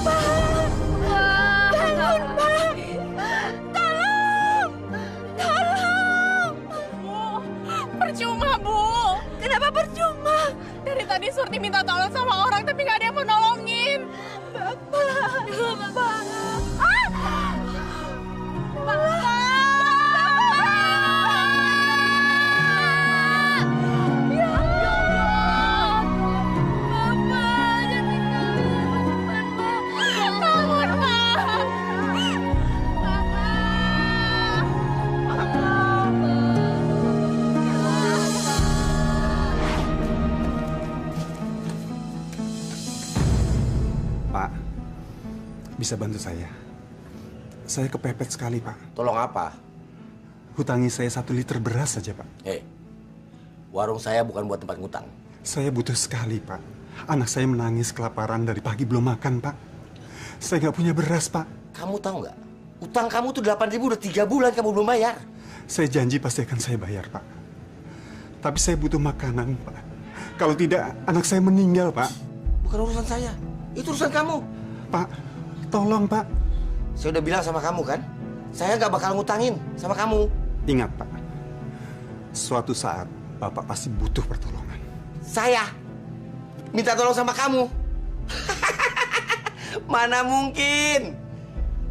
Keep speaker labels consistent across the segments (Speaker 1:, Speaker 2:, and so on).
Speaker 1: Pak. Bangun, Pak. Tolong. Tolong.
Speaker 2: Bu, percuma, Bu.
Speaker 1: Kenapa percuma?
Speaker 2: Dari tadi Surti minta tolong sama orang, tapi nggak ada yang mau nolongin.
Speaker 1: Bapak. Bapak.
Speaker 3: Pak, bisa bantu saya? Saya kepepet sekali, Pak.
Speaker 4: Tolong apa?
Speaker 3: Hutangi saya 1 liter beras saja, Pak.
Speaker 4: Hei, warung saya bukan buat tempat ngutang.
Speaker 3: Saya butuh sekali, Pak. Anak saya menangis kelaparan dari pagi belum makan, Pak. Saya nggak punya beras, Pak.
Speaker 4: Kamu tahu nggak? Utang kamu tuh 8.000 udah 3 bulan kamu belum bayar.
Speaker 3: Saya janji pasti akan saya bayar, Pak. Tapi saya butuh makanan, Pak. Kalau tidak, anak saya meninggal, Pak.
Speaker 4: Bukan urusan saya. Itu urusan kamu.
Speaker 3: Pak, tolong, Pak.
Speaker 4: Saya udah bilang sama kamu kan? Saya nggak bakal ngutangin sama kamu.
Speaker 3: Ingat, Pak. Suatu saat, Bapak pasti butuh pertolongan.
Speaker 4: Saya minta tolong sama kamu. Mana mungkin?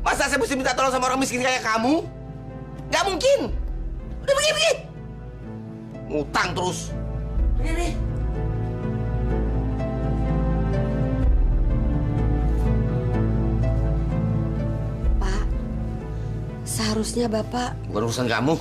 Speaker 4: Masa saya mesti minta tolong sama orang miskin kayak kamu? Nggak mungkin. Udah pergi. Ngutang terus. Pergi.
Speaker 1: Pak, seharusnya Bapak...
Speaker 4: Bukan urusan kamu.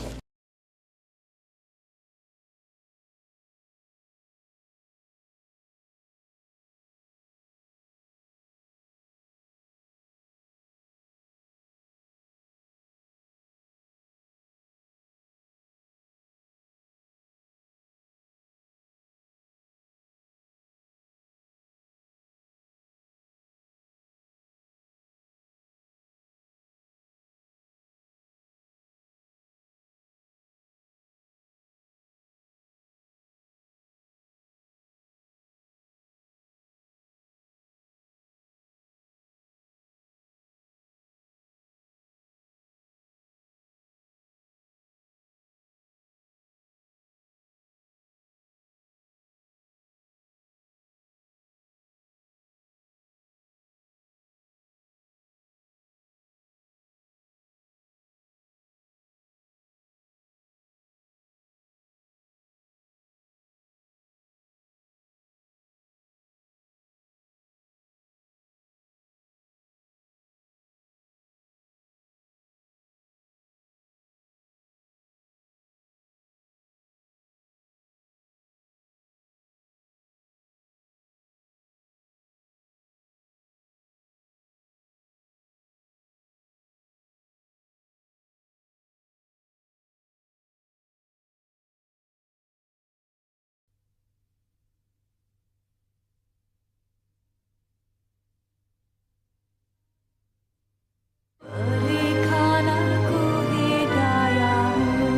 Speaker 1: Berikan aku hidayahmu.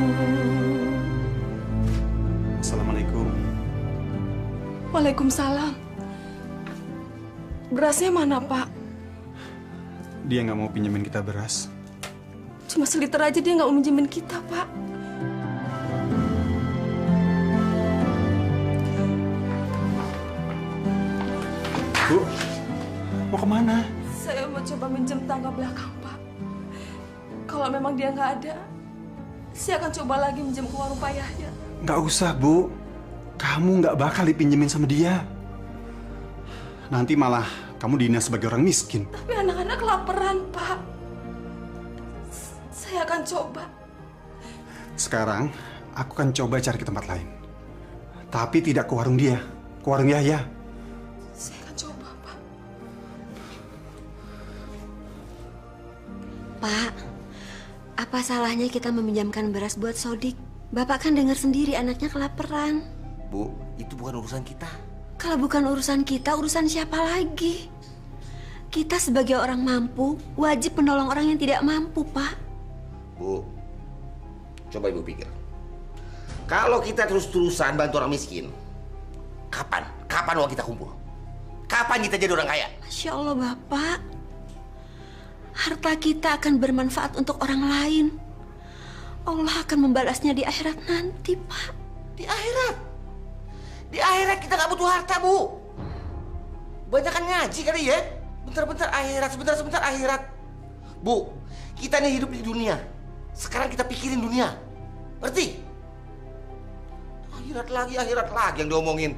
Speaker 3: Assalamualaikum.
Speaker 2: Waalaikumsalam. Berasnya mana, Pak?
Speaker 3: Dia nggak mau pinjemin kita beras.
Speaker 2: Cuma seliter aja dia nggak mau minjemin kita, Pak.
Speaker 3: Bu, mau kemana?
Speaker 2: Saya mau coba minjem tangga belakang, Pak. Kalau memang dia nggak ada, saya akan coba lagi minjem ke warung Pak Yahya.
Speaker 3: Nggak usah, Bu. Kamu nggak bakal dipinjemin sama dia. Nanti malah kamu dihina sebagai orang miskin.
Speaker 2: Tapi anak-anak kelaparan, Pak. Saya akan coba.
Speaker 3: Sekarang, aku akan coba cari ke tempat lain. Tapi tidak ke warung dia, ke warung Yahya.
Speaker 2: Saya akan coba, Pak.
Speaker 1: Pak, apa salahnya kita meminjamkan beras buat Sodik? Bapak kan dengar sendiri anaknya kelaparan.
Speaker 4: Bu, itu bukan urusan kita.
Speaker 1: Kalau bukan urusan kita, urusan siapa lagi? Kita sebagai orang mampu, wajib menolong orang yang tidak mampu, Pak.
Speaker 4: Bu, coba Ibu pikir. Kalau kita terus-terusan bantu orang miskin, kapan uang kita kumpul? Kapan kita jadi orang kaya?
Speaker 1: Masya Allah, Bapak. Harta kita akan bermanfaat untuk orang lain. Allah akan membalasnya di akhirat nanti, Pak.
Speaker 4: Di akhirat? Di akhirat kita nggak butuh harta, Bu. Banyakan ngaji kali ya. Bentar-bentar akhirat, sebentar-sebentar akhirat. Bu, kita nih hidup di dunia. Sekarang kita pikirin dunia. Ngerti? Akhirat lagi yang diomongin.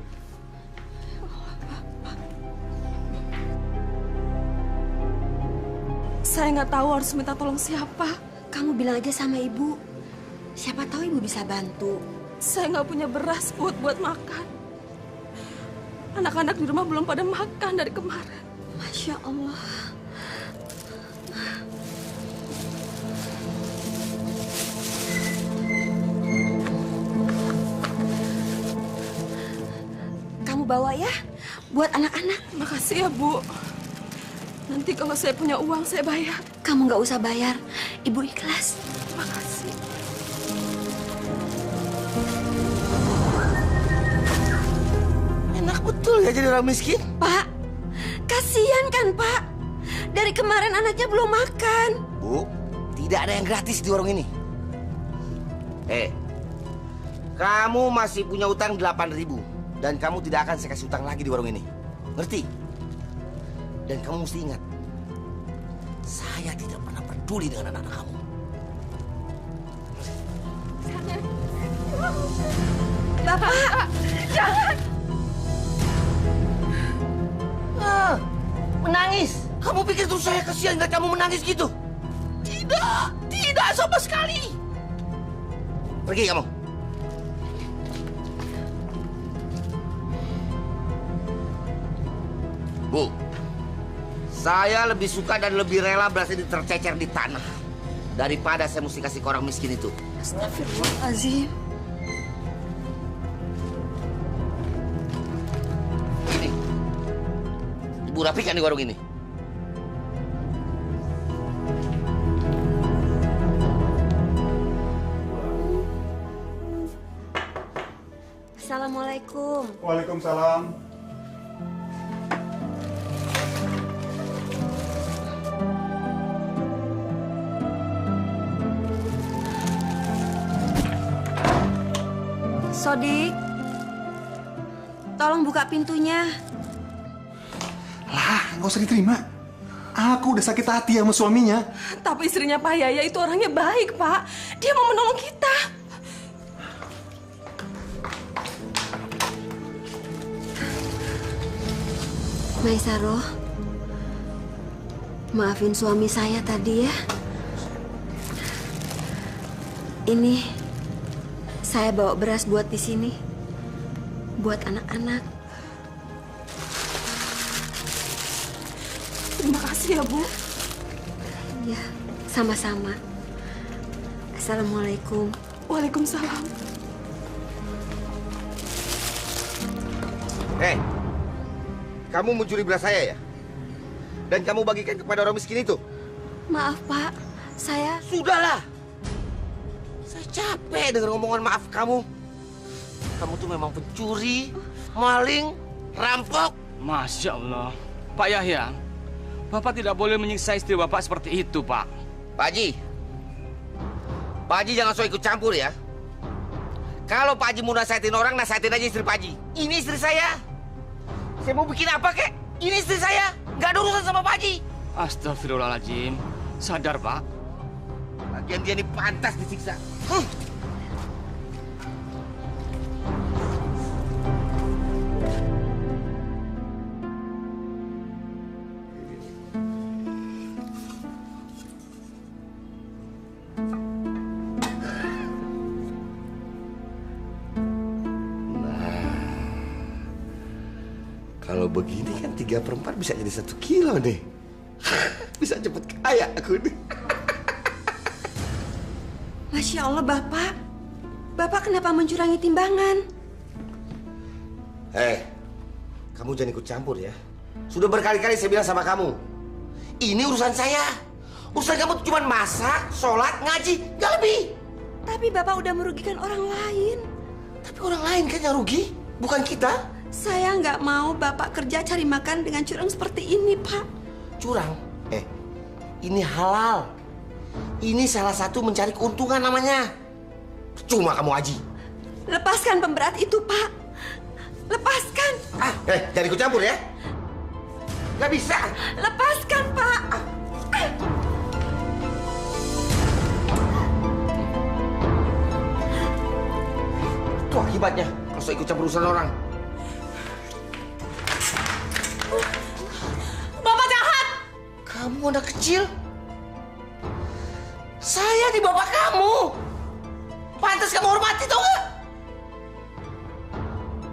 Speaker 2: Saya nggak tahu harus minta tolong siapa.
Speaker 1: Kamu bilang aja sama ibu. Siapa tahu ibu bisa bantu.
Speaker 2: Saya nggak punya beras buat makan. Anak-anak di rumah belum pada makan dari kemarin.
Speaker 1: Masya Allah. Kamu bawa ya, buat anak-anak.
Speaker 2: Makasih ya, Bu. Nanti kalau saya punya uang, saya bayar.
Speaker 1: Kamu nggak usah bayar, ibu ikhlas.
Speaker 2: Makasih.
Speaker 4: Enak betul ya jadi orang miskin.
Speaker 1: Pak, kasihan kan Pak? Dari kemarin anaknya belum makan.
Speaker 4: Bu, tidak ada yang gratis di warung ini. Kamu masih punya utang 8.000 dan kamu tidak akan saya kasih utang lagi di warung ini. Ngerti? Dan kamu mesti ingat, saya tidak pernah peduli dengan anak-anak kamu.
Speaker 1: Bapak,
Speaker 2: Jangan!
Speaker 4: Menangis? Kamu pikir terus saya kasihan nggak kamu menangis gitu? Tidak sama sekali. Pergi kamu. Bu, saya lebih suka dan lebih rela berasa tercecer di tanah daripada saya mesti kasih ke orang miskin itu.
Speaker 1: Astagfirullahaladzim.
Speaker 4: Ini, Ibu rapikan di warung ini.
Speaker 1: Assalamualaikum.
Speaker 3: Waalaikumsalam.
Speaker 1: Sodik, tolong buka pintunya.
Speaker 3: Lah, nggak usah diterima. Aku udah sakit hati sama suaminya.
Speaker 2: Tapi istrinya Pak Yaya itu orangnya baik, Pak. Dia mau menolong kita.
Speaker 1: Maisaroh, maafin suami saya tadi ya. Ini saya bawa beras buat di sini, buat anak-anak.
Speaker 2: Terima kasih ya, Bu.
Speaker 1: Ya, sama-sama. Assalamualaikum.
Speaker 2: Waalaikumsalam.
Speaker 4: Kamu mencuri beras saya ya? Dan kamu bagikan kepada orang miskin itu?
Speaker 1: Maaf Pak, saya...
Speaker 4: Sudahlah. Saya capek dengar omongan maaf kamu. Kamu tuh memang pencuri, maling, rampok.
Speaker 5: Masya Allah. Pak Yahya, Bapak tidak boleh menyiksa istri Bapak seperti itu, Pak.
Speaker 4: Pak Haji jangan so ikut campur ya. Kalau Pak Haji mau nasihatin orang, nasihatin aja istri Pak Haji. Ini istri saya. Saya mau bikin apa, kek? Ini istri saya. Nggak ada urusan sama Pak Haji.
Speaker 5: Astagfirullahaladzim. Sadar, Pak.
Speaker 4: Lagian dia ini pantas disiksa. Kalau begini kan 3/4 bisa jadi 1 kilo nih. Bisa cepet kaya aku nih.
Speaker 1: Masya Allah Bapak. Bapak kenapa mencurangi timbangan?
Speaker 4: Kamu jangan ikut campur ya. Sudah berkali-kali saya bilang sama kamu. Ini urusan saya. Urusan kamu cuma masak, sholat, ngaji, nggak lebih.
Speaker 1: Tapi Bapak udah merugikan orang lain.
Speaker 4: Tapi orang lain kan yang rugi, bukan kita.
Speaker 1: Saya nggak mau Bapak kerja cari makan dengan curang seperti ini, Pak.
Speaker 4: Curang? Ini halal. Ini salah satu mencari keuntungan namanya. Cuma kamu Haji.
Speaker 1: Lepaskan pemberat itu, Pak. Lepaskan.
Speaker 4: Jangan ikut campur ya. Nggak bisa.
Speaker 1: Lepaskan, Pak.
Speaker 4: Itu akibatnya kalau saya ikut campur urusan orang.
Speaker 2: Bapak jahat!
Speaker 4: Kamu anak kecil. Saya di bapak kamu. Pantas kamu hormati, tau nggak?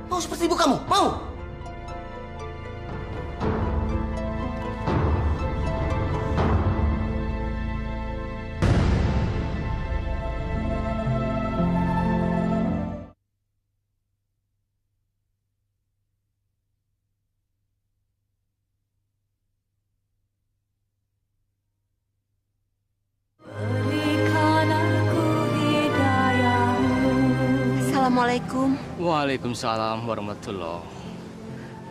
Speaker 4: Mau seperti ibu kamu? Mau?
Speaker 1: Assalamualaikum.
Speaker 5: Waalaikumsalam warahmatullahi.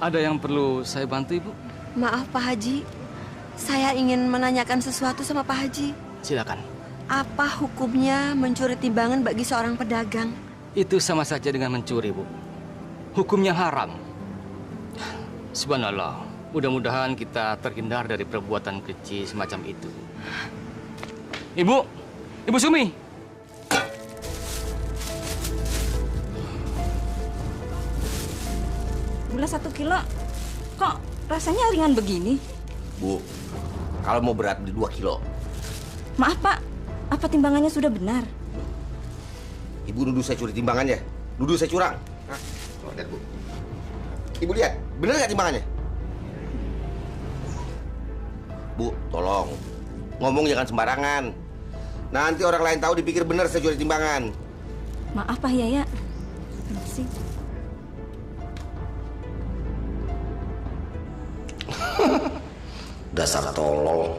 Speaker 5: Ada yang perlu saya bantu, Ibu?
Speaker 1: Maaf, Pak Haji. Saya ingin menanyakan sesuatu sama Pak Haji.
Speaker 5: Silakan.
Speaker 1: Apa hukumnya mencuri timbangan bagi seorang pedagang?
Speaker 5: Itu sama saja dengan mencuri, Bu. Hukumnya haram. Subhanallah. Mudah-mudahan kita terhindar dari perbuatan keji semacam itu. Ibu Sumi.
Speaker 6: Gula 1 kilo, kok rasanya ringan begini?
Speaker 4: Bu, kalau mau berat beli 2 kilo.
Speaker 6: Maaf Pak, apa timbangannya sudah benar?
Speaker 4: Ibu nuduh saya curi timbangannya? Nuduh saya curang? Hah? Oh, lihat, Bu. Ibu lihat, bener nggak timbangannya? Bu, tolong. Ngomong jangan sembarangan. Nanti orang lain tahu dipikir bener saya curi timbangan.
Speaker 6: Maaf Pak Yaya. Permisi.
Speaker 4: Dasar tolol.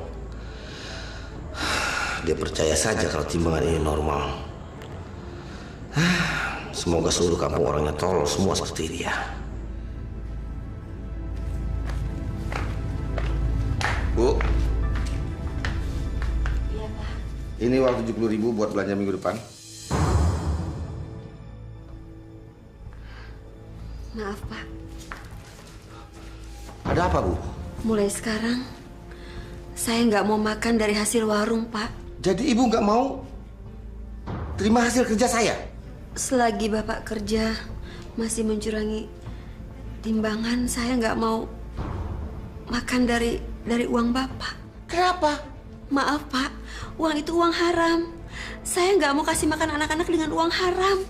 Speaker 4: Dia percaya saja kalau timbangan ini normal. Semoga seluruh kampung orangnya tolol semua seperti dia. Bu.
Speaker 1: Iya, Pak.
Speaker 4: Ini uang 70.000 buat belanja minggu depan.
Speaker 1: Maaf, Pak.
Speaker 4: Ada apa, Bu?
Speaker 1: Mulai sekarang, saya nggak mau makan dari hasil warung, Pak.
Speaker 4: Jadi Ibu nggak mau terima hasil kerja saya?
Speaker 1: Selagi Bapak kerja masih mencurangi timbangan, saya nggak mau makan dari uang Bapak.
Speaker 4: Kenapa?
Speaker 1: Maaf, Pak. Uang itu uang haram. Saya nggak mau kasih makan anak-anak dengan uang haram.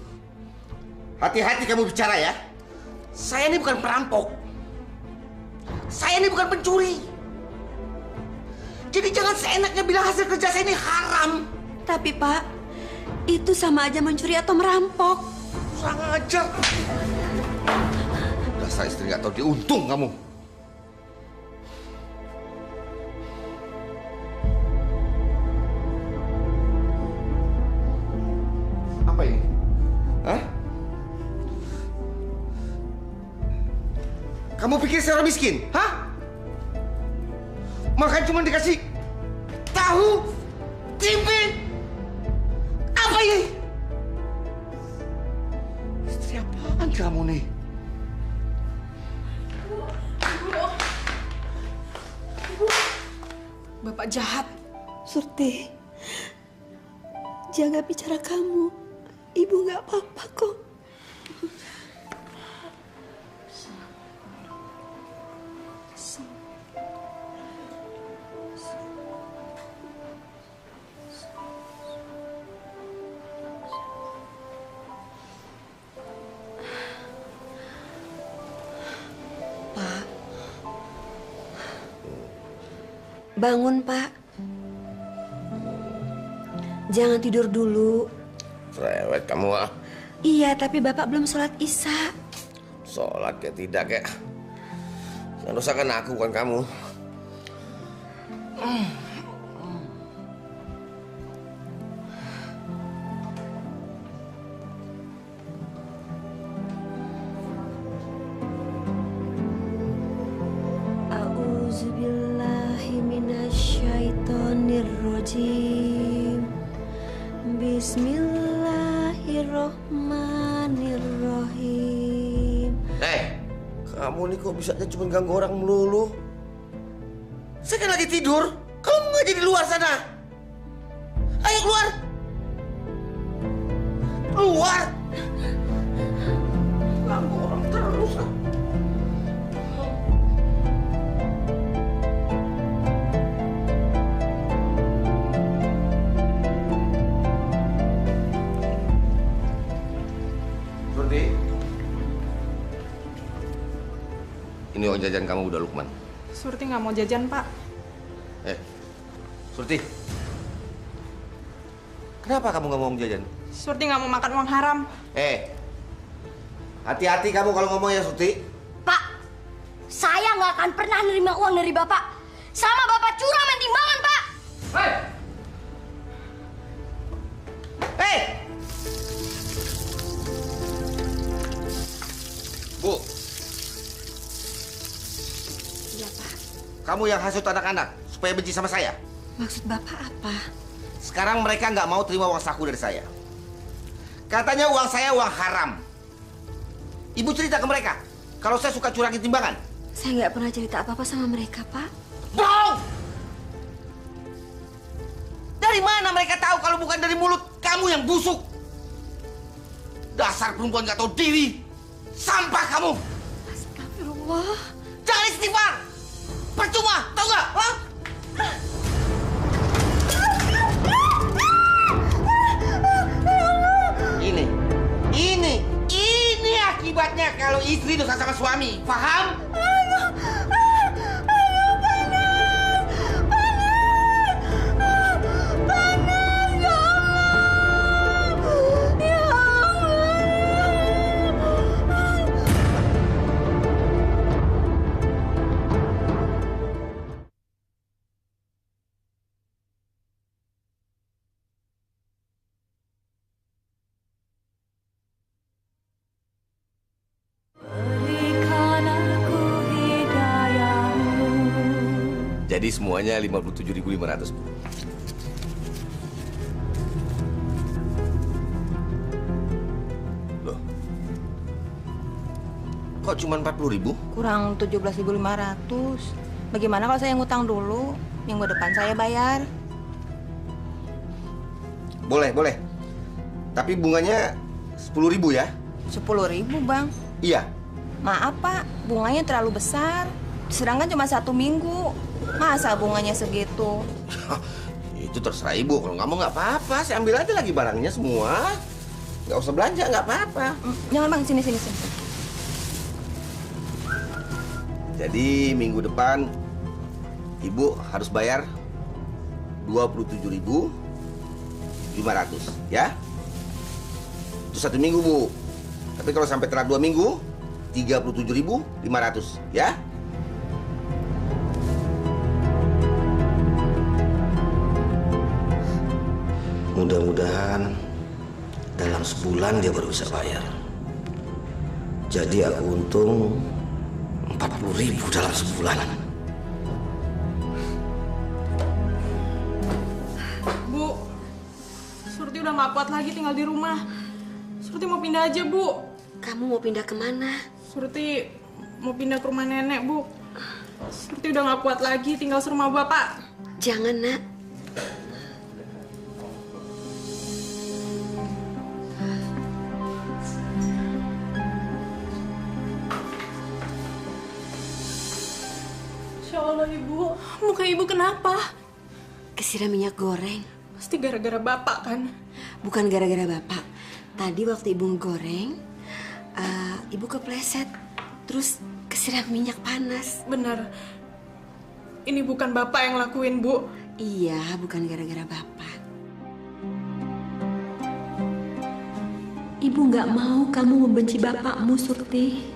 Speaker 4: Hati-hati kamu bicara ya. Saya ini bukan perampok. Saya ini bukan pencuri. Jadi jangan seenaknya bilang hasil kerja saya ini haram.
Speaker 1: Tapi, Pak, itu sama aja mencuri atau merampok.
Speaker 4: Kurang ajar. Dasar istri nggak tahu diuntung kamu. Apa ini? Hah? Kamu pikir saya orang miskin? Hah? Makan cuma dikasih tahu, tempe. Apa ini? Istri apaan kamu nih?
Speaker 2: Bapak jahat.
Speaker 1: Surti, jaga bicara kamu. Ibu nggak apa-apa kok. Pak, bangun, Pak. Jangan tidur dulu.
Speaker 4: Cerewet kamu ah.
Speaker 1: Iya, tapi Bapak belum sholat Isya.
Speaker 4: Sholat kayak tidak kayak. Yang dosa kan aku bukan kamu. kamu nih kok bisanya cuma ganggu orang melulu? Saya kan lagi tidur. Kamu nggak di luar sana? Ayo keluar! Keluar! Ganggu orang terus. Surti, ini uang jajan kamu udah Lukman.
Speaker 2: Surti nggak mau jajan, Pak.
Speaker 4: Surti, kenapa kamu nggak mau jajan?
Speaker 2: Surti nggak mau makan uang haram.
Speaker 4: Hati-hati kamu kalau ngomong ya, Surti.
Speaker 7: Pak, saya nggak akan pernah nerima uang dari Bapak. Sama Bapak curang main timbangan, Pak.
Speaker 4: Hei! Bu.
Speaker 1: Iya, Pak.
Speaker 4: Kamu yang hasut anak-anak supaya benci sama saya.
Speaker 1: Maksud Bapak apa?
Speaker 4: Sekarang mereka nggak mau terima uang saku dari saya. Katanya uang saya uang haram. Ibu cerita ke mereka kalau saya suka curangin timbangan.
Speaker 1: Saya nggak pernah cerita apa-apa sama mereka, Pak.
Speaker 4: Bohong! Dari mana mereka tahu kalau bukan dari mulut kamu yang busuk? Dasar perempuan nggak tahu diri. Sampah kamu.
Speaker 1: Astagfirullah.
Speaker 4: Jangan istighfar. Percuma, tahu nggak? Hah? Ini akibatnya kalau istri dosa sama suami. Paham? Jadi semuanya 57.500, Bu. Loh. Kok cuma 40.000?
Speaker 6: Kurang 17.500. Bagaimana kalau saya ngutang dulu? Minggu depan saya bayar.
Speaker 4: Boleh, boleh. Tapi bunganya 10.000 ya?
Speaker 6: 10.000, Bang.
Speaker 4: Iya.
Speaker 6: Maaf, Pak. Bunganya terlalu besar. Sedangkan cuma 1 minggu. Masa bunganya segitu?
Speaker 4: Itu terserah Ibu. Kalau nggak mau nggak apa-apa. Saya ambil aja lagi barangnya semua. Nggak usah belanja, nggak apa-apa.
Speaker 6: Jangan, Bang. Sini.
Speaker 4: Jadi minggu depan Ibu harus bayar 27.500 ya. Itu 1 minggu, Bu. Tapi kalau sampai telat 2 minggu 37.500 ya.
Speaker 8: Mudah-mudahan dalam sebulan dia baru bisa bayar. Jadi aku untung 40.000 dalam sebulan.
Speaker 2: Bu, Surti udah nggak kuat lagi tinggal di rumah. Surti mau pindah aja, Bu.
Speaker 1: Kamu mau pindah kemana?
Speaker 2: Surti mau pindah ke rumah nenek, Bu. Surti udah nggak kuat lagi tinggal serumah Bapak.
Speaker 1: Jangan, Nak.
Speaker 2: Insya Allah, Ibu. Muka Ibu kenapa?
Speaker 1: Kesiram minyak goreng.
Speaker 2: Pasti gara-gara Bapak, kan?
Speaker 1: Bukan gara-gara Bapak. Tadi waktu Ibu goreng, Ibu kepleset. Terus kesiram minyak panas.
Speaker 2: Benar. Ini bukan Bapak yang lakuin, Bu.
Speaker 1: Iya, bukan gara-gara Bapak. Ibu nggak mau kamu membenci Bapakmu, Surti.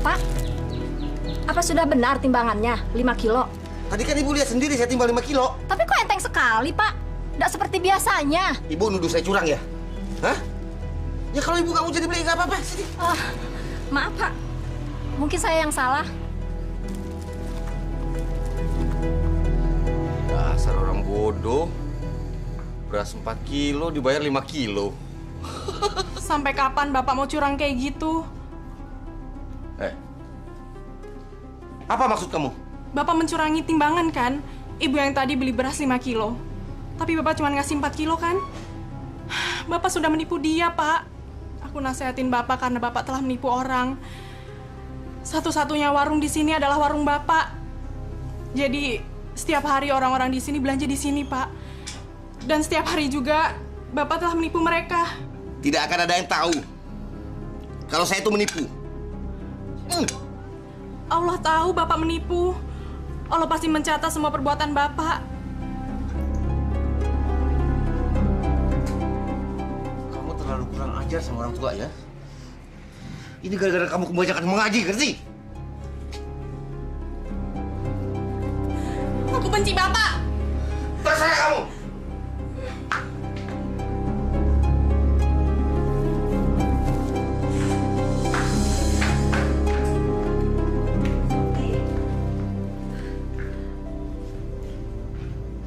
Speaker 7: Pak, apa sudah benar timbangannya 5 kilo?
Speaker 4: Tadi kan Ibu lihat sendiri saya timbang 5 kilo.
Speaker 7: Tapi kok enteng sekali, Pak? Nggak seperti biasanya.
Speaker 4: Ibu nuduh saya curang ya? Hah? Ya kalau Ibu nggak mau jadi beli nggak apa-apa. Sini.
Speaker 7: Maaf, Pak. Mungkin saya yang salah.
Speaker 4: Dasar orang bodoh. Beras 4 kilo dibayar 5 kilo.
Speaker 2: Sampai kapan Bapak mau curang kayak gitu?
Speaker 4: Apa maksud kamu?
Speaker 2: Bapak mencurangi timbangan kan? Ibu yang tadi beli beras 5 kilo. Tapi Bapak cuma ngasih 4 kilo kan? Bapak sudah menipu dia, Pak. Aku nasehatin Bapak karena Bapak telah menipu orang. Satu-satunya warung di sini adalah warung Bapak. Jadi, setiap hari orang-orang di sini belanja di sini, Pak. Dan setiap hari juga Bapak telah menipu mereka.
Speaker 4: Tidak akan ada yang tahu kalau saya itu menipu.
Speaker 2: Allah tahu Bapak menipu. Allah pasti mencatat semua perbuatan Bapak.
Speaker 4: Kamu terlalu kurang ajar sama orang tua ya. Ini gara-gara kamu kebanyakan mengaji, ngerti?
Speaker 2: Aku benci Bapak.
Speaker 4: Terserah kamu.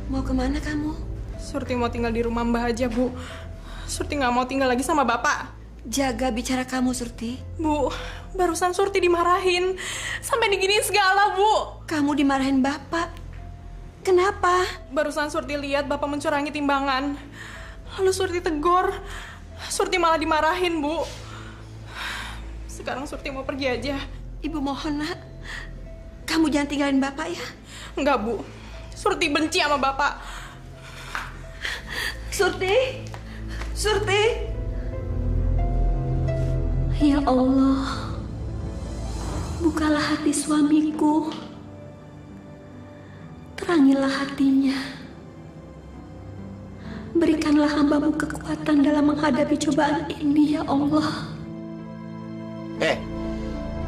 Speaker 1: Mau kemana kamu?
Speaker 2: Surti mau tinggal di rumah Mbah aja, Bu. Surti nggak mau tinggal lagi sama Bapak.
Speaker 1: Jaga bicara kamu, Surti.
Speaker 2: Bu, barusan Surti dimarahin. Sampai diginiin segala, Bu.
Speaker 1: Kamu dimarahin Bapak. Kenapa?
Speaker 2: Barusan Surti lihat Bapak mencurangi timbangan. Lalu Surti tegur. Surti malah dimarahin, Bu. Sekarang Surti mau pergi aja.
Speaker 1: Ibu mohon, Nak. Kamu jangan tinggalin Bapak ya.
Speaker 2: Enggak, Bu. Surti benci sama Bapak.
Speaker 1: Surti. Surti. Ya Allah. Bukalah hati suamiku. Terangilah hatinya. Berikanlah hamba-Mu kekuatan dalam menghadapi cobaan ini, ya Allah.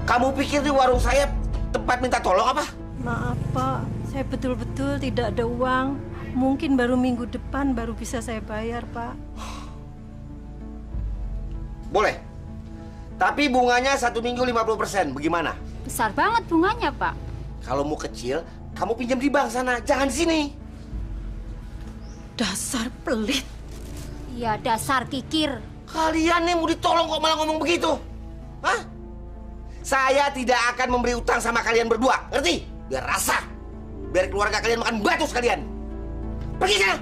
Speaker 4: Kamu pikir di warung saya tempat minta tolong apa?
Speaker 9: Maaf Pak, saya betul-betul tidak ada uang. Mungkin baru minggu depan baru bisa saya bayar, Pak.
Speaker 4: Boleh. Tapi bunganya 1 minggu 50%, bagaimana?
Speaker 7: Besar banget bunganya, Pak.
Speaker 4: Kalau mau kecil, kamu pinjam di bank sana, jangan di sini.
Speaker 9: Dasar pelit.
Speaker 7: Iya, dasar kikir.
Speaker 4: Kalian nih mau ditolong kok malah ngomong begitu? Hah? Saya tidak akan memberi utang sama kalian berdua, ngerti? Biar rasa. Biar keluarga kalian makan batu sekalian. Pergi sana!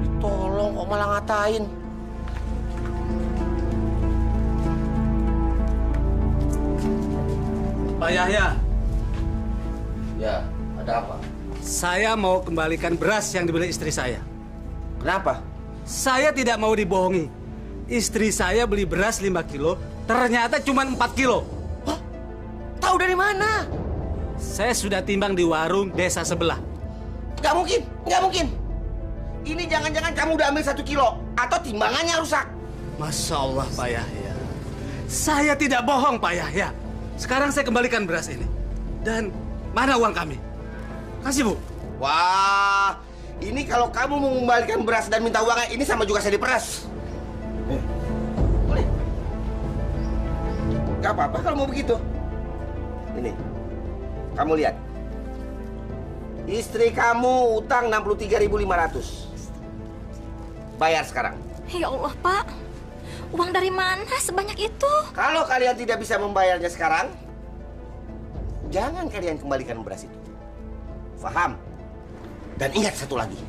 Speaker 4: Ditolong kok malah ngatain.
Speaker 10: Pak Yahya.
Speaker 4: Ya, ada apa?
Speaker 10: Saya mau kembalikan beras yang dibeli istri saya.
Speaker 4: Kenapa?
Speaker 10: Saya tidak mau dibohongi. Istri saya beli beras 5 kilo, ternyata cuma 4 kilo.
Speaker 4: Hah? Tahu dari mana?
Speaker 10: Saya sudah timbang di warung desa sebelah.
Speaker 4: Nggak mungkin, nggak mungkin. Ini jangan-jangan kamu udah ambil 1 kilo atau timbangannya rusak.
Speaker 10: Masya Allah, Pak Yahya. Saya tidak bohong, Pak Yahya. Sekarang saya kembalikan beras ini. Dan mana uang kami? Kasih, Bu.
Speaker 4: Wah, ini kalau kamu mau mengembalikan beras dan minta uangnya, ini sama juga saya diperas. Boleh. Gak apa-apa kalau mau begitu. Ini, kamu lihat. Istri kamu utang 63.500. Bayar sekarang.
Speaker 7: Ya Allah, Pak. Uang dari mana sebanyak itu?
Speaker 4: Kalau kalian tidak bisa membayarnya sekarang, jangan kalian kembalikan beras itu. Faham? Dan ingat satu lagi.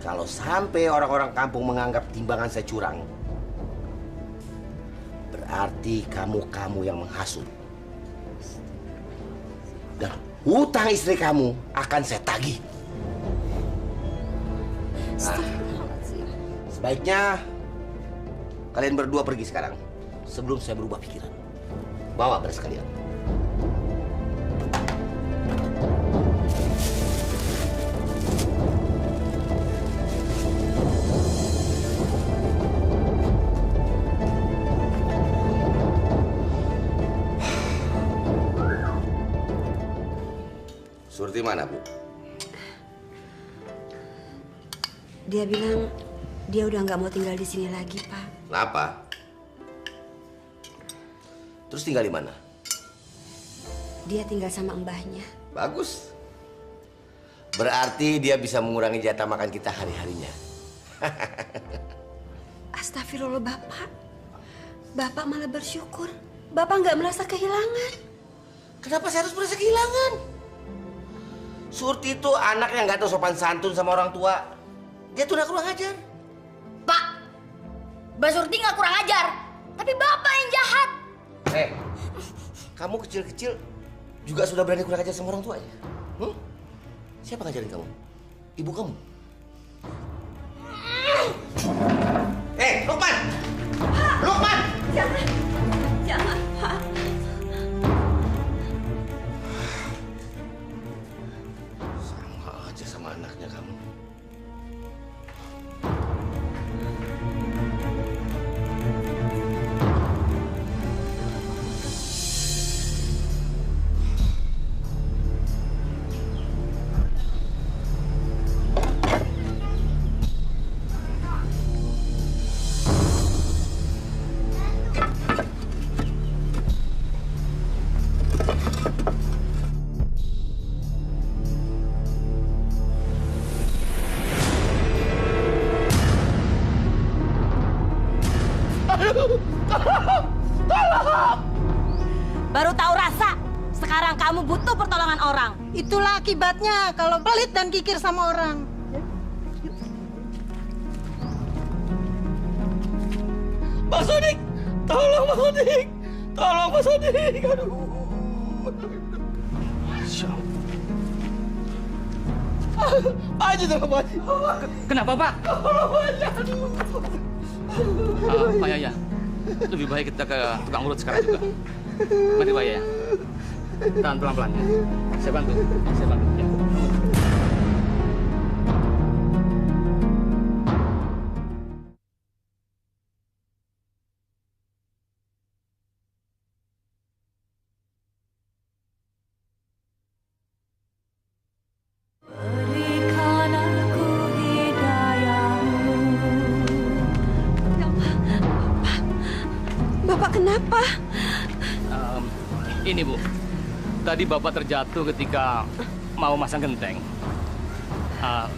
Speaker 4: Kalau sampai orang-orang kampung menganggap timbangan saya curang, berarti kamu yang menghasut. Dan hutang istri kamu akan saya tagih. Nah, sebaiknya kalian berdua pergi sekarang sebelum saya berubah pikiran. Bawa beras kalian. Surti mana, Bu?
Speaker 1: Dia bilang dia udah nggak mau tinggal di sini lagi, Pak.
Speaker 4: Kenapa? Terus tinggal di mana?
Speaker 1: Dia tinggal sama mbahnya.
Speaker 4: Bagus. Berarti dia bisa mengurangi jatah makan kita hari-harinya.
Speaker 1: Astagfirullah Bapak. Bapak malah bersyukur. Bapak nggak merasa kehilangan.
Speaker 4: Kenapa saya harus merasa kehilangan? Surti itu anak yang nggak tahu sopan santun sama orang tua. Dia tuh udah kurang ajar.
Speaker 7: Pak, Mbak Surti nggak kurang ajar, tapi Bapak yang jahat.
Speaker 4: Kamu kecil-kecil juga sudah berani kurang ajar sama orang tua ya? Siapa ngajarin kamu? Ibu kamu? Lukman! Lukman!
Speaker 1: Jangan. Jangan, Pak.
Speaker 4: Sama aja sama anaknya kamu.
Speaker 11: Baru tahu rasa. Sekarang kamu butuh pertolongan orang.
Speaker 9: Itulah akibatnya kalau pelit dan kikir sama orang.
Speaker 5: Pak Sodik! Tolong Pak Sodik! Tolong Pak Sodik! Aduh. Pak Haji, tolong Pak Haji. Kenapa Pak? Tolong Pak Haji, aduh. Pak Yaya, lebih baik kita ke tukang urut sekarang juga. Mari Pak Yaya. Tahan pelan-pelan ya. Saya bantu. Saya bantu. Ya.
Speaker 1: Kenapa?
Speaker 5: Ini Bu, tadi Bapak terjatuh ketika mau masang genteng.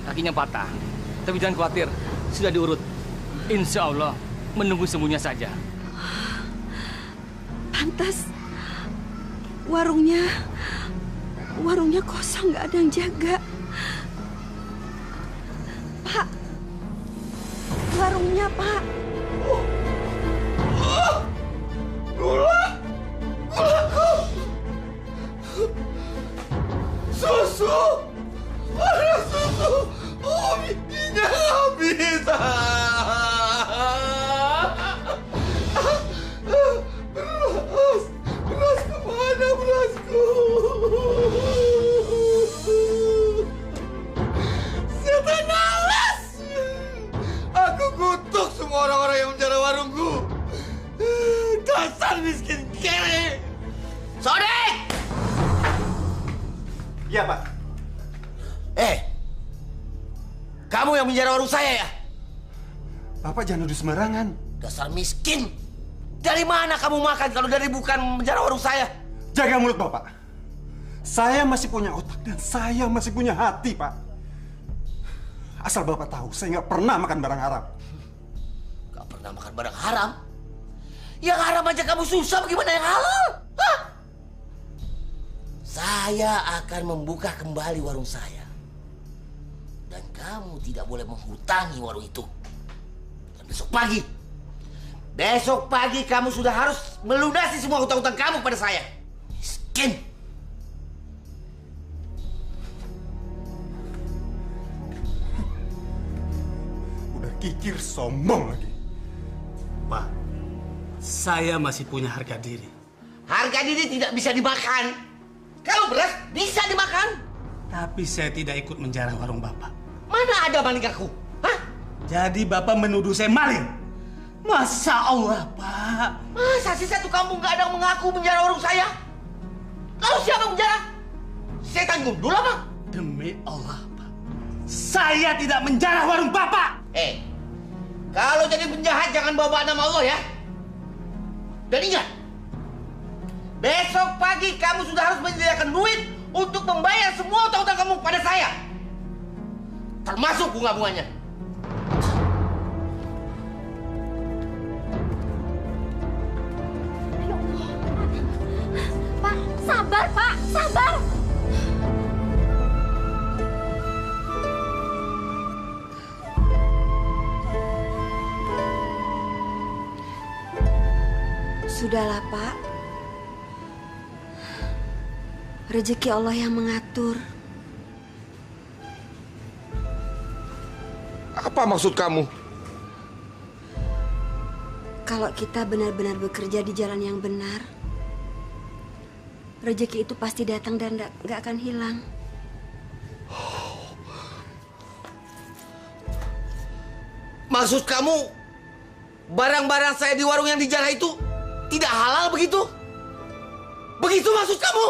Speaker 5: Kakinya patah. Tapi jangan khawatir, sudah diurut. Insya Allah, menunggu sembuhnya saja.
Speaker 1: Pantas warungnya kosong, nggak ada yang jaga. Pak, warungnya Pak.
Speaker 4: Gulaku! Susu! Ada susu! Oh, minyak habis! Beras kemana berasku? Setan alas! Aku kutuk semua orang-orang yang menjara warungku. Dasar miskin kere! Sodik!
Speaker 3: Iya, Pak.
Speaker 4: Kamu yang menjara warung saya ya?
Speaker 3: Bapak jangan nuduh sembarangan.
Speaker 4: Dasar miskin! Dari mana kamu makan kalau dari bukan menjara warung saya?
Speaker 3: Jaga mulut Bapak. Saya masih punya otak dan saya masih punya hati, Pak. Asal Bapak tahu, saya nggak pernah makan barang haram.
Speaker 4: Nggak pernah makan barang haram? Yang haram aja kamu susah, bagaimana yang halal? Hah? Saya akan membuka kembali warung saya. Dan kamu tidak boleh menghutangi warung itu. Dan besok pagi kamu sudah harus melunasi semua hutang-hutang kamu pada saya. Miskin!
Speaker 3: Udah kikir, sombong lagi.
Speaker 10: Pak, saya masih punya harga diri.
Speaker 4: Harga diri tidak bisa dimakan. Kalau beras bisa dimakan.
Speaker 10: Tapi saya tidak ikut menjarah warung Bapak.
Speaker 4: Mana ada maling aku? Hah?
Speaker 10: Jadi Bapak menuduh saya maling? Masa Allah, Pak?
Speaker 4: Masa sih satu kampung gak ada yang mengaku menjarah warung saya? Lalu siapa yang menjarah? Saya tanggung dulu apa?
Speaker 10: Demi Allah, Pak. Saya tidak menjarah warung Bapak!
Speaker 4: Kalau jadi penjahat jangan bawa nama Allah ya. Dan ingat, besok pagi kamu sudah harus menyediakan duit untuk membayar semua utang-utang kamu pada saya. Termasuk bunga-bunganya.
Speaker 7: Pak, sabar Pak, sabar.
Speaker 1: Sudahlah, Pak. Rezeki Allah yang mengatur.
Speaker 4: Apa maksud kamu?
Speaker 1: Kalau kita benar-benar bekerja di jalan yang benar, rezeki itu pasti datang dan gak akan hilang.
Speaker 4: Maksud kamu, barang-barang saya di warung yang dijarah itu tidak halal begitu? Begitu maksud kamu?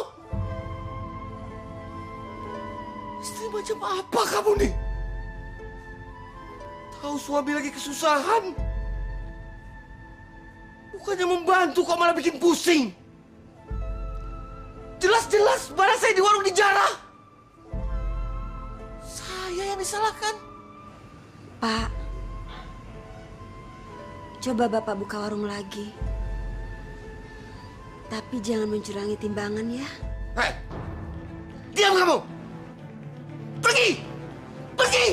Speaker 4: Istri macam apa kamu nih? Tahu suami lagi kesusahan. Bukannya membantu kok malah bikin pusing. Jelas-jelas barang saya di warung dijarah. Saya yang disalahkan.
Speaker 1: Pak, coba Bapak buka warung lagi. Tapi jangan mencurangi timbangan ya.
Speaker 4: Hei, diam kamu! Pergi! Pergi!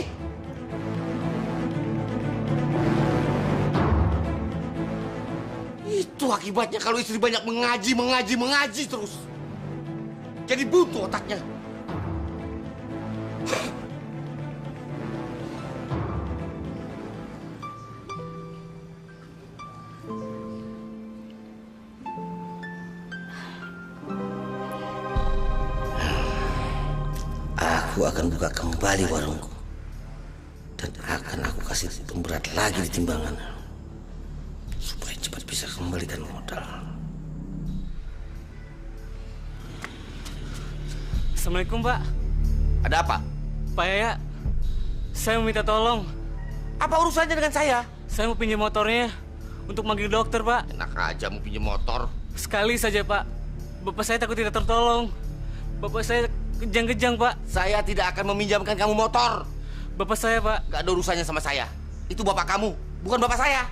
Speaker 4: Itu akibatnya kalau istri banyak mengaji terus. Jadi buntu otaknya.
Speaker 8: Aku akan buka kembali warungku. Dan akan aku kasih pemberat lagi di timbangan. Supaya cepat bisa kembalikan modal.
Speaker 5: Assalamualaikum, Pak.
Speaker 4: Ada apa?
Speaker 5: Pak Yaya, saya mau minta tolong.
Speaker 4: Apa urusannya dengan saya?
Speaker 5: Saya mau pinjam motornya untuk manggil dokter, Pak.
Speaker 4: Enak aja mau pinjam motor.
Speaker 5: Sekali saja, Pak. Bapak saya takut tidak tertolong. Bapak saya kejang-kejang, Pak.
Speaker 4: Saya tidak akan meminjamkan kamu motor.
Speaker 5: Bapak saya, Pak.
Speaker 4: Gak ada urusannya sama saya. Itu bapak kamu, bukan bapak saya.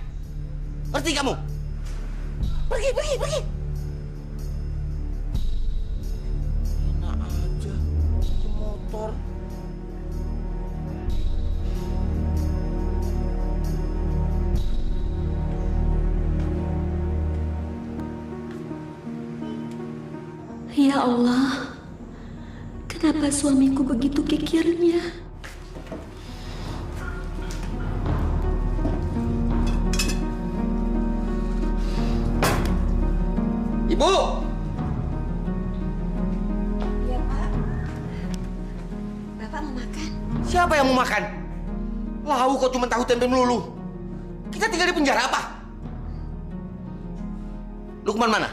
Speaker 4: Ngerti kamu? Pergi, pergi, pergi. Enak aja, pinjam motor.
Speaker 1: Ya Allah, kenapa suamiku begitu kikirnya?
Speaker 4: Ibu!
Speaker 1: Ya, Pak. Bapak mau makan?
Speaker 4: Siapa yang mau makan? Lau kok cuma tahu tempe melulu. Kita tinggal di penjara apa? Lukman mana?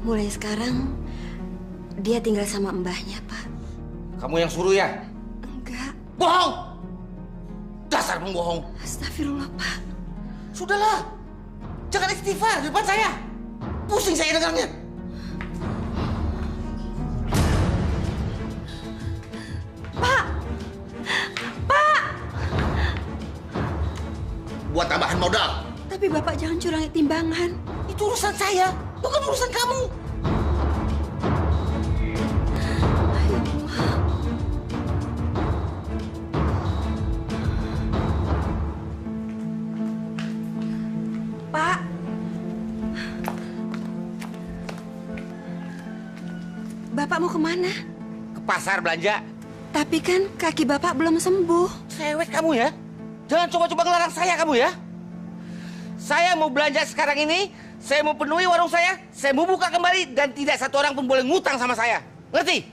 Speaker 1: Mulai sekarang, dia tinggal sama mbahnya, Pak.
Speaker 4: Kamu yang suruh ya?
Speaker 1: Enggak.
Speaker 4: Bohong! Dasar pembohong.
Speaker 1: Astagfirullah, Pak.
Speaker 4: Sudahlah. Jangan istighfar di depan saya. Pusing saya dengarnya.
Speaker 1: Pak! Pak!
Speaker 4: Buat tambahan modal.
Speaker 1: Tapi Bapak jangan curangi timbangan.
Speaker 4: Itu urusan saya, bukan urusan kamu.
Speaker 1: Pak! Bapak mau kemana?
Speaker 4: Ke pasar belanja.
Speaker 1: Tapi kan kaki Bapak belum sembuh.
Speaker 4: Cewek kamu ya. Jangan coba-coba ngelarang saya kamu ya. Saya mau belanja sekarang ini, saya mau penuhi warung saya mau buka kembali dan tidak satu orang pun boleh ngutang sama saya. Ngerti?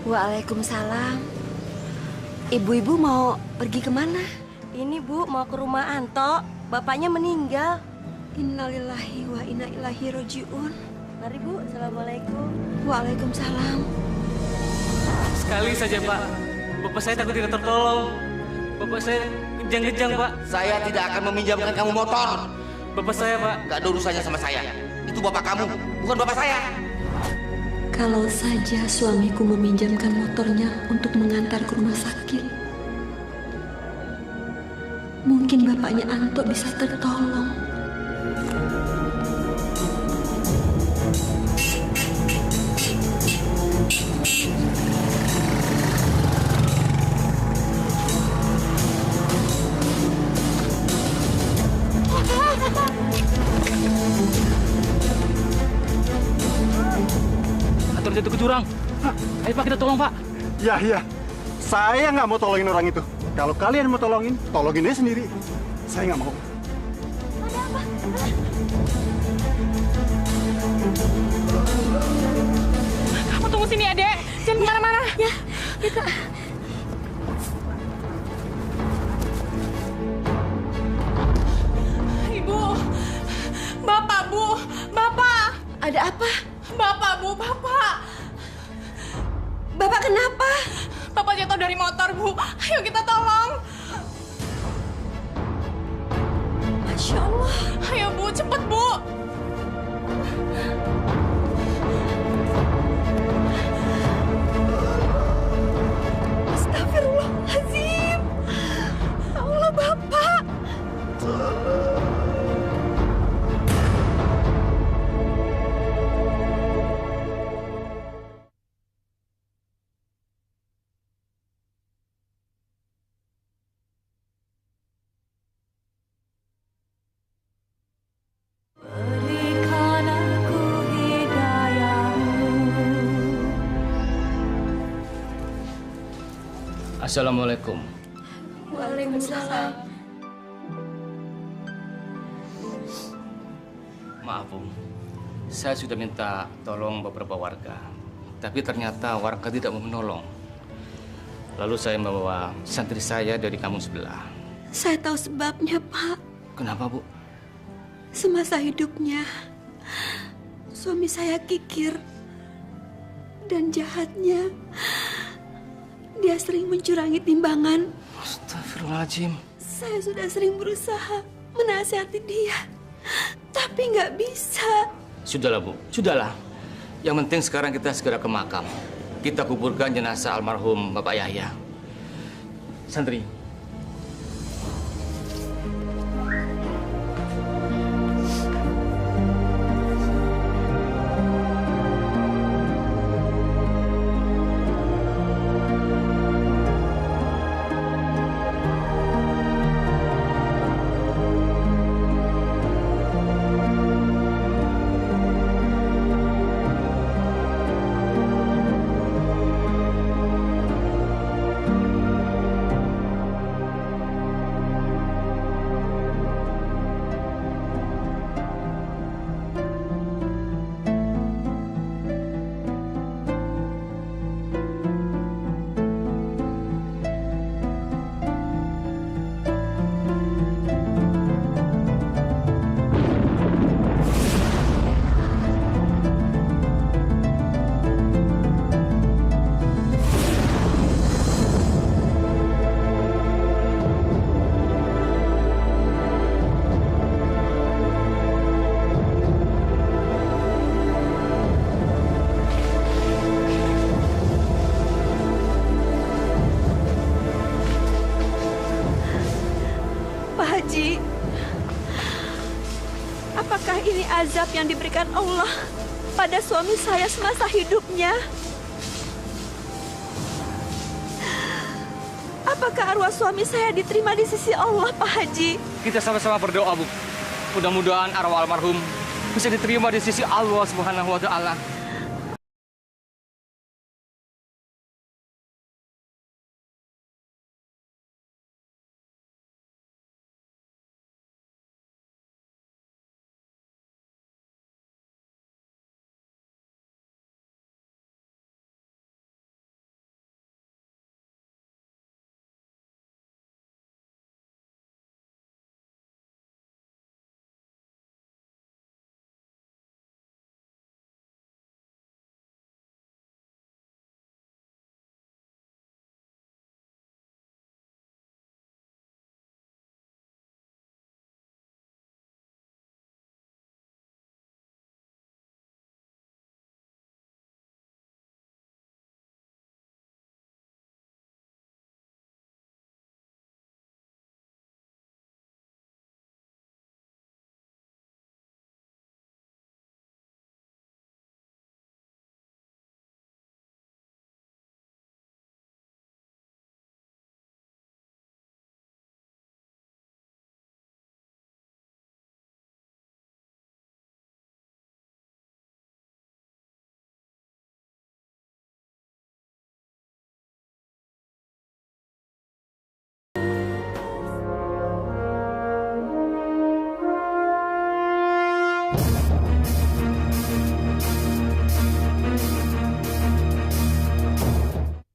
Speaker 1: Waalaikumsalam. Ibu-ibu mau pergi kemana?
Speaker 11: Ini Bu mau ke rumah Anto, bapaknya meninggal.
Speaker 1: Innalillahi wa inna ilaihi roji'un.
Speaker 11: Mari Bu, Assalamualaikum.
Speaker 1: Waalaikumsalam.
Speaker 5: Sekali saja, Pak. Bapak saya takut tidak tertolong. Bapak saya kejang-kejang, Pak.
Speaker 4: Saya tidak akan meminjamkan kamu motor.
Speaker 5: Bapak saya, Pak.
Speaker 4: Gak ada urusannya sama saya. Itu bapak kamu, bukan bapak saya.
Speaker 1: Kalau saja suamiku meminjamkan motornya untuk mengantar ke rumah sakit, mungkin bapaknya Anto bisa tertolong.
Speaker 5: Anton jatuh ke jurang. Ayo Pak, kita tolong Pak.
Speaker 3: Ya, saya nggak mau tolongin orang itu. Kalau kalian mau tolongin aja sendiri. Saya nggak mau.
Speaker 2: Kamu tunggu sini ya, Dek. Jangan kemana-mana.
Speaker 1: Ya, Kak.
Speaker 2: Ibu, Bapak, Bu, Bapak.
Speaker 1: Ada apa?
Speaker 2: Bapak, Bu, Bapak.
Speaker 1: Bapak kenapa?
Speaker 2: Bapak jatuh dari motor, Bu. Ayo kita tolong.
Speaker 1: Masya Allah.
Speaker 2: Ayo, Bu, cepet, Bu.
Speaker 1: Astagfirullahaladzim. Allah, Bapak.
Speaker 5: Assalamualaikum.
Speaker 1: Waalaikumsalam.
Speaker 5: Maaf Bu, saya sudah minta tolong beberapa warga, tapi ternyata warga tidak mau menolong. Lalu saya membawa santri saya dari kampung sebelah.
Speaker 1: Saya tahu sebabnya, Pak.
Speaker 5: Kenapa Bu?
Speaker 1: Semasa hidupnya, suami saya kikir dan jahatnya. Dia sering mencurangi timbangan.
Speaker 5: Astagfirullahaladzim.
Speaker 1: Saya sudah sering berusaha menasihati dia, tapi nggak bisa.
Speaker 5: Sudahlah Bu, sudahlah. Yang penting sekarang kita segera ke makam. Kita kuburkan jenazah almarhum Bapak Yahya. Santri.
Speaker 1: Apakah ini azab yang diberikan Allah pada suami saya semasa hidupnya? Apakah arwah suami saya diterima di sisi Allah, Pak Haji?
Speaker 5: Kita sama-sama berdoa, Bu. Mudah-mudahan arwah almarhum bisa diterima di sisi Allah Subhanahu wa Ta'ala.